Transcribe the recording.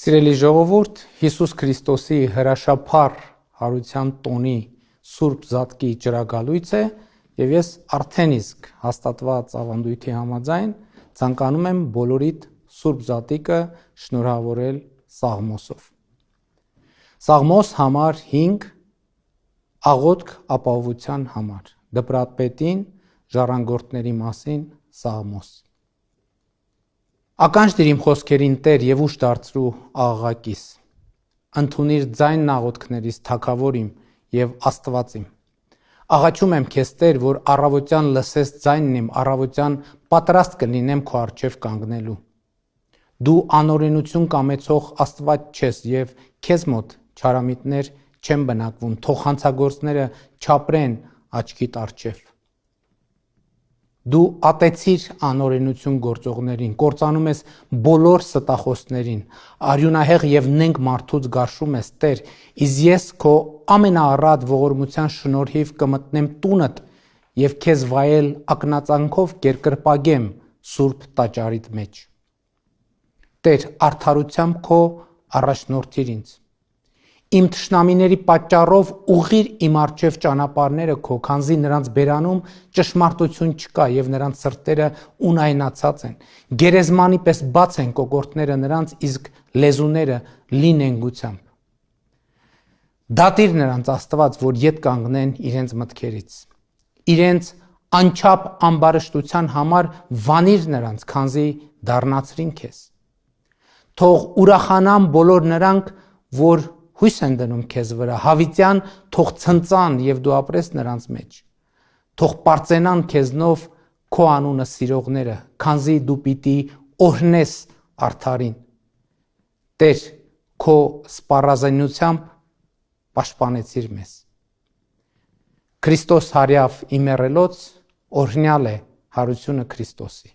Սիրելի ժողովուրդ, Հիսուս Քրիստոսի հրաշափառ հարության տոնի Սուրբ Զատկի ճրագալույց է եւ ես արդեն իսկ հաստատված ավանդույթի համաձայն ցանկանում եմ բոլորիդ Սուրբ Զատիկը շնորհավորել Սաղմոսով։ Սաղմոս համար 5 աղոթք ապահովության համար, դպրատպետին ժառանգորդների մասին Սաղմոս։ Ականջ դիր իմ խոսքերին Տեր եւ ուշ դարձրու աղաղակիս։ Ընդունիր ձայնն աղոթքներիս թագավոր իմ եւ Աստված իմ։ Աղաչում եմ քեզ Տեր, որ առավոտյան լսես ձայնն իմ, առավոտյան պատրաստ կլինեմ քո առջև կանգնելու։ Դու անօրենություն կամեցող Աստված չես եւ քեզ մոտ չարամիտներ չեն բնակվում, թող հանցագործները չապրեն աչքիդ առջև։ Դու ատեցիր անօրենություն գործողներին, կործանում ես բոլոր ստախոսներին, արյունահեղ եւ նենգ մարդուց գարշում ես, Տեր, իսկ ես քո ամենաառատ ողորմության շնորհիվ կմտնեմ տունդ եւ քեզ վայել ակնածանքով կերկրպագեմ սուրբ տաճարիդ մեջ։ Տեր, արդարությամբ քո առաջնորդիր ինձ։ Իմ թշնամիների պատճառով ուղղիր իմ առջև ճանապարհները քո, քանզի նրանց բերանում ճշմարտություն չկա եւ նրանց սրտերը ունայնացած են։ Գերեզմանի պես բաց են կոկորդները նրանց, իսկ լեզուները լի նենգությամբ։ Դատիր նրանց Աստված, որ ետ կանգնեն իրենց մտքերից։ Իրենց անչափ ամբարշտության համար վանիր նրանց, քանզի դառնացրին քեզ։ Թող ուրախանան բոլոր նրանք, որ հույս են դնում քեզ վրա, հավիտյան թող ցնծան եւ դու ապրես նրանց մեջ։ Թող պարծենան քեզնով քո անունը սիրողները, քանզի դու պիտի օրհնես արդարին։ Տեր, քո սպառազինությամբ պաշտպանեցիր մեզ։ Քրիստոս հարյավ իմերելոց օրհնյալ է հարությունը Քրիստոսի։